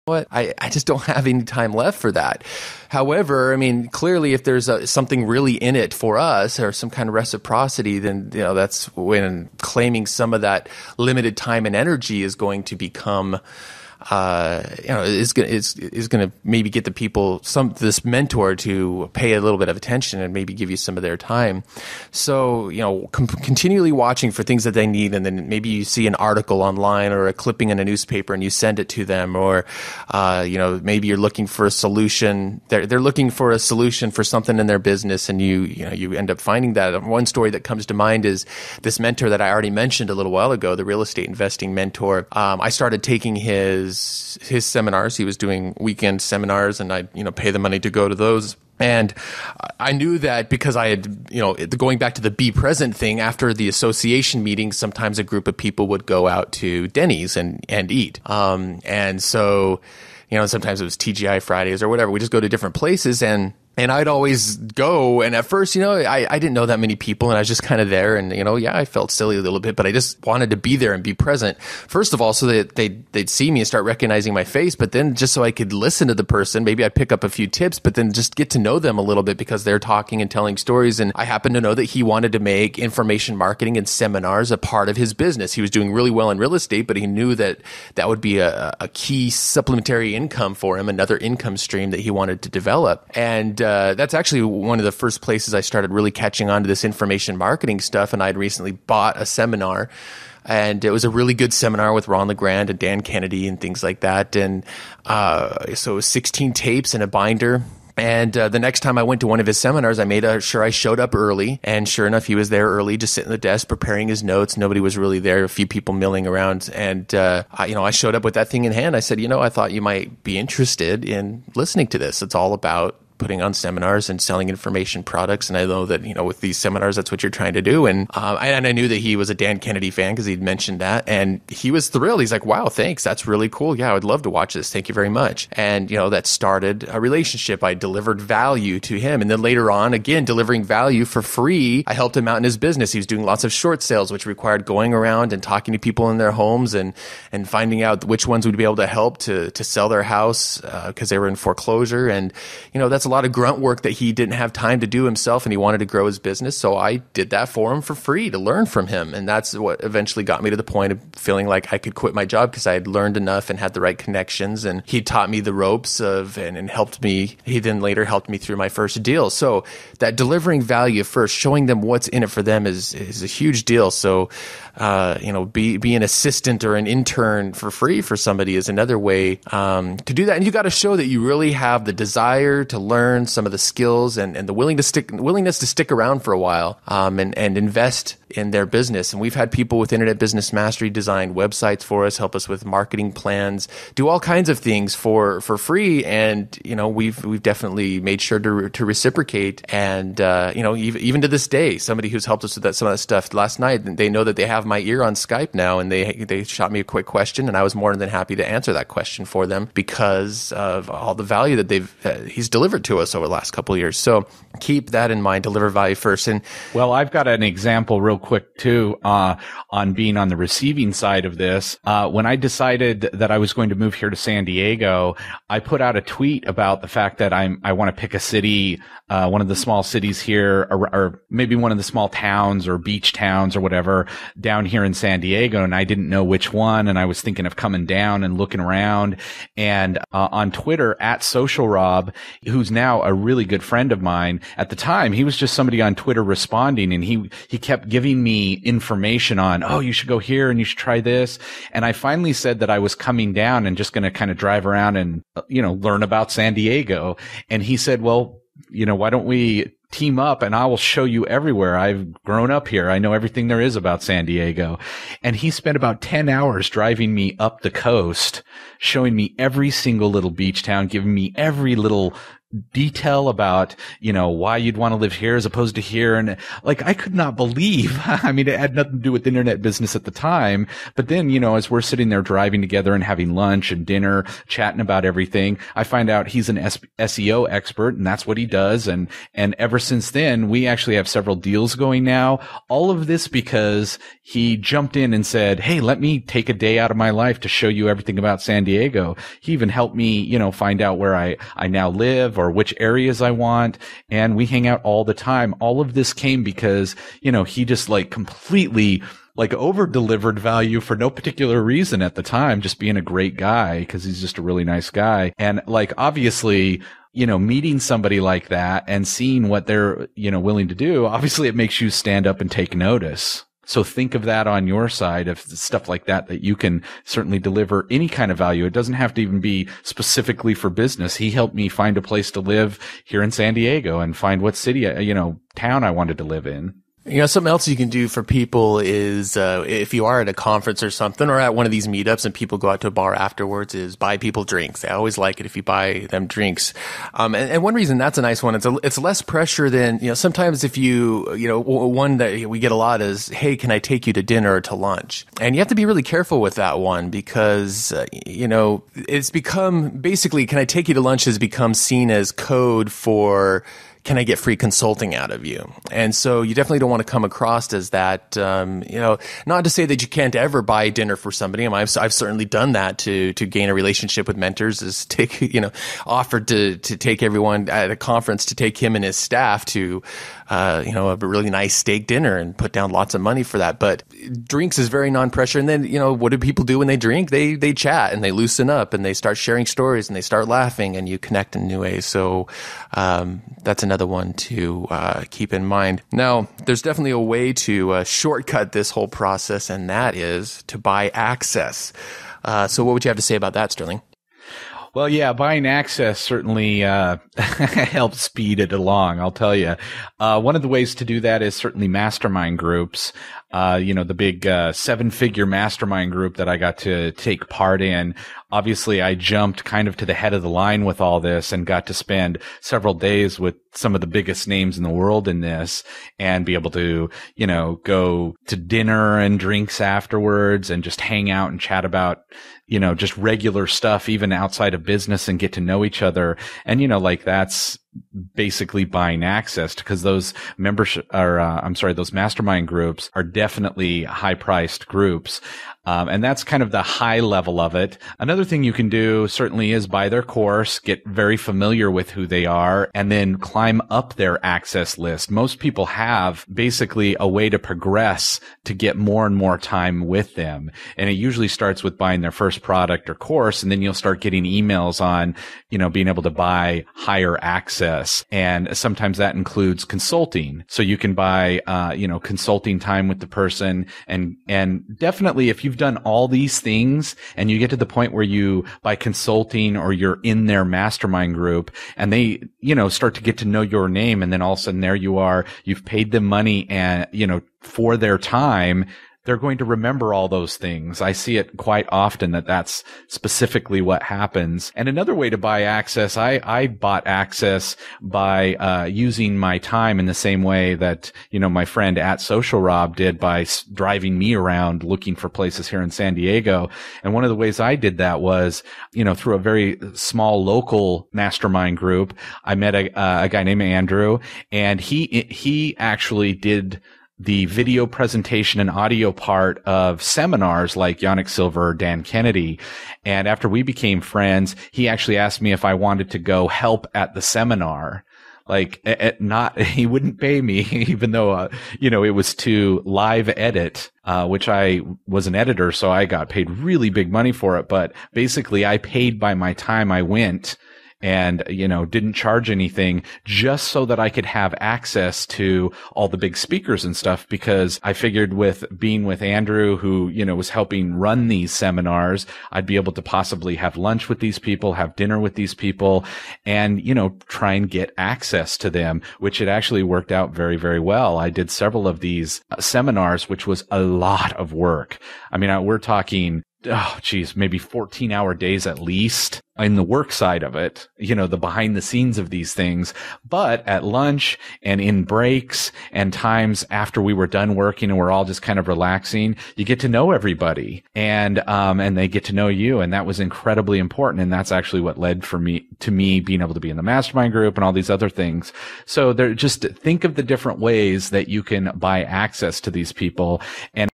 what? I just don't have any time left for that. However, I mean, clearly if there's something really in it for us or some kind of reciprocity, then, that's when claiming some of that limited time and energy is going to become is going to maybe get the people, this mentor to pay a little bit of attention and maybe give you some of their time. So, continually watching for things that they need. And then maybe you see an article online or a clipping in a newspaper and you send it to them, or, maybe you're looking for a solution. They're looking for a solution for something in their business, and you end up finding that. One story that comes to mind is this mentor that I already mentioned a little while ago, the real estate investing mentor. I started taking his seminars. He was doing weekend seminars, and I'd pay the money to go to those. And I knew that because I had, going back to the be present thing, after the association meetings, sometimes a group of people would go out to Denny's and eat. And so, sometimes it was TGI Fridays or whatever. We just go to different places, and I'd always go. And at first, I didn't know that many people, and I was just kind of there. And, I felt silly a little bit, but I just wanted to be there and be present. First of all, so that they'd see me and start recognizing my face, but then just so I could listen to the person. Maybe I'd pick up a few tips, but then just get to know them a little bit because they're talking and telling stories. And I happened to know that he wanted to make information marketing and seminars a part of his business. He was doing really well in real estate, but he knew that would be a key supplementary income for him, another income stream that he wanted to develop. And that's actually one of the first places I started really catching on to this information marketing stuff. And I'd recently bought a seminar, and it was a really good seminar with Ron LeGrand and Dan Kennedy and things like that. And so it was 16 tapes and a binder. And the next time I went to one of his seminars, I made sure I showed up early. And sure enough, he was there early, just sitting at the desk preparing his notes. Nobody was really there, a few people milling around. And, I showed up with that thing in hand. I said, I thought you might be interested in listening to this. It's all about putting on seminars and selling information products. And I know that, with these seminars, that's what you're trying to do. And I knew that he was a Dan Kennedy fan because he'd mentioned that. And he was thrilled. He's like, wow, thanks. That's really cool. Yeah, I would love to watch this. Thank you very much. And, that started a relationship. I delivered value to him. And then later on, again, delivering value for free, I helped him out in his business. He was doing lots of short sales, which required going around and talking to people in their homes and finding out which ones would be able to help to sell their house because they were in foreclosure. And, that's a lot of grunt work that he didn't have time to do himself, and he wanted to grow his business. So I did that for him for free to learn from him. And that's what eventually got me to the point of feeling like I could quit my job because I had learned enough and had the right connections. And he taught me the ropes and helped me. He then later helped me through my first deal. So that delivering value first, showing them what's in it for them is a huge deal. So, be an assistant or an intern for free for somebody is another way to do that. And you got to show that you really have the desire to learn some of the skills and the willingness to stick around for a while and invest in their business. And we've had people with Internet Business Mastery design websites for us, help us with marketing plans, do all kinds of things for free. And, we've definitely made sure to reciprocate. And, even to this day, somebody who's helped us with some of that stuff last night, they know that they have my ear on Skype now, and they shot me a quick question, and I was more than happy to answer that question for them because of all the value that he's delivered to us over the last couple of years. So keep that in mind, deliver value first. And well, I've got an example real quick too, on being on the receiving side of this. When I decided that I was going to move here to San Diego, I put out a tweet about the fact that I want to pick a city, one of the small cities here, or maybe one of the small towns or beach towns or whatever down here in San Diego. And I didn't know which one. And I was thinking of coming down and looking around. And on Twitter, @SocialRob, who's now a really good friend of mine, at the time, he was just somebody on Twitter responding, and he kept giving me information on, oh, you should go here and you should try this. And I finally said that I was coming down and just going to kind of drive around and, learn about San Diego. And he said, well, why don't we team up and I will show you everywhere. I've grown up here. I know everything there is about San Diego. And he spent about 10 hours driving me up the coast, showing me every single little beach town, giving me every little detail about, why you'd want to live here as opposed to here. And like, I could not believe, I mean, it had nothing to do with internet business at the time. But then, as we're sitting there driving together and having lunch and dinner, chatting about everything, I find out he's an SEO expert and that's what he does. And ever since then, we actually have several deals going now. All of this because he jumped in and said, hey, let me take a day out of my life to show you everything about San Diego. He even helped me, find out where I now live or which areas I want. And we hang out all the time. All of this came because, he just like completely like over delivered value for no particular reason at the time, just being a great guy because he's just a really nice guy. And like, obviously, meeting somebody like that and seeing what they're, willing to do, obviously it makes you stand up and take notice. So think of that on your side of stuff like that you can certainly deliver any kind of value. It doesn't have to even be specifically for business. He helped me find a place to live here in San Diego and find what city, town I wanted to live in. Something else you can do for people is, if you are at a conference or something or at one of these meetups and people go out to a bar afterwards, is buy people drinks. I always like it if you buy them drinks. And one reason that's a nice one, it's less pressure than, sometimes if one that we get a lot is, hey, can I take you to dinner or to lunch? And you have to be really careful with that one because, it's become basically, can I take you to lunch has become seen as code for, can I get free consulting out of you? And so you definitely don't want to come across as that, not to say that you can't ever buy dinner for somebody. I've certainly done that to gain a relationship with mentors, is offered to take everyone at a conference to take him and his staff to, a really nice steak dinner and put down lots of money for that. But drinks is very non-pressure. And then, what do people do when they drink? They chat and they loosen up and they start sharing stories and they start laughing and you connect in new ways. So, that's another one to keep in mind. Now, there's definitely a way to shortcut this whole process, and that is to buy access. So what would you have to say about that, Sterling? Well, yeah, buying access certainly helps speed it along, I'll tell you. One of the ways to do that is certainly mastermind groups. The big 7-figure mastermind group that I got to take part in. Obviously, I jumped kind of to the head of the line with all this and got to spend several days with some of the biggest names in the world in this and be able to, go to dinner and drinks afterwards and just hang out and chat about, just regular stuff, even outside of business, and get to know each other. And, that's basically buying access, because those those mastermind groups are definitely high priced groups. And that's kind of the high level of it. Another thing you can do certainly is buy their course, get very familiar with who they are, and then climb up their access list. Most people have basically a way to progress to get more and more time with them. And it usually starts with buying their first product or course, and then you'll start getting emails on, being able to buy higher access. And sometimes that includes consulting. So you can buy, consulting time with the person. And definitely if you've done all these things and you get to the point where you buy consulting or you're in their mastermind group and they, start to get to know your name, and then all of a sudden there you are, you've paid them money and, for their time, they're going to remember all those things. I see it quite often that's specifically what happens. And another way to buy access, I bought access by using my time in the same way that, my friend at Social Rob did by driving me around looking for places here in San Diego. And one of the ways I did that was, through a very small local mastermind group. I met a guy named Andrew, and he actually did the video presentation and audio part of seminars like Yannick Silver or Dan Kennedy. And after we became friends, he actually asked me if I wanted to go help at the seminar. He wouldn't pay me, even though, it was to live edit, which I was an editor. So I got paid really big money for it. But basically I paid by my time I went, and, didn't charge anything just so that I could have access to all the big speakers and stuff, because I figured with being with Andrew, who, was helping run these seminars, I'd be able to possibly have lunch with these people, have dinner with these people, and, try and get access to them, which it actually worked out very, very well. I did several of these seminars, which was a lot of work. I mean, we're talking maybe 14-hour days at least in the work side of it, the behind the scenes of these things. But at lunch and in breaks and times after we were done working and we're all just kind of relaxing, you get to know everybody and they get to know you. And that was incredibly important. And that's actually what led to me being able to be in the mastermind group and all these other things. So just think of the different ways that you can buy access to these people. And